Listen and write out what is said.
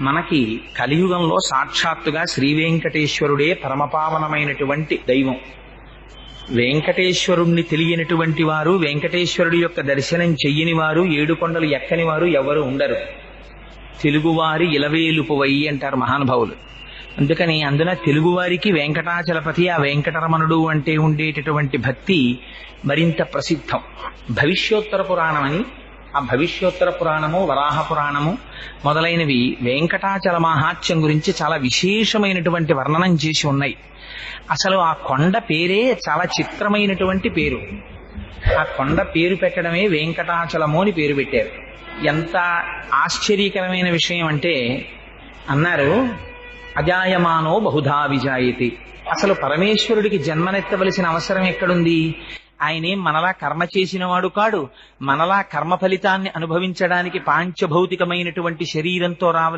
మనకి కలియుగంలో సాక్షాత్తుగా శ్రీ వెంకటేశ్వరుడే పరమపావనమైనటువంటి దైవం. వెంకటేశ్వరుణ్ణి తెలియనటువంటి వారు, వెంకటేశ్వరుడి యొక్క దర్శనం చెయ్యని వారు, ఏడుకొండలు ఎక్కని వారు ఎవరు ఉండరు. తెలుగువారి ఇలవేలుపువై అంటారు మహానుభావులు. అందుకని అందున తెలుగువారికి వెంకటాచలపతి, ఆ వెంకటరమణుడు అంటే ఉండేటటువంటి భక్తి మరింత ప్రసిద్ధం. భవిష్యోత్తర పురాణం అని, ఆ భవిష్యోత్తర పురాణము, వరాహ పురాణము మొదలైనవి వెంకటాచల మహాత్యం గురించి చాలా విశేషమైనటువంటి వర్ణనం చేసి ఉన్నాయి. అసలు ఆ కొండ పేరే చాలా చిత్రమైనటువంటి పేరు. ఆ కొండ పేరు పెట్టడమే వెంకటాచలము అని పేరు పెట్టారు. ఎంత ఆశ్చర్యకరమైన విషయం అంటే, అన్నారు అజాయమానో బహుధా విజాయతి. అసలు పరమేశ్వరుడికి జన్మనెత్తవలసిన అవసరం ఎక్కడుంది? ఆయనేం మనలా కర్మ చేసిన వాడు కాడు. మనలా కర్మ ఫలితాన్ని అనుభవించడానికి పాంచభౌతికమైనటువంటి శరీరంతో రావలసిన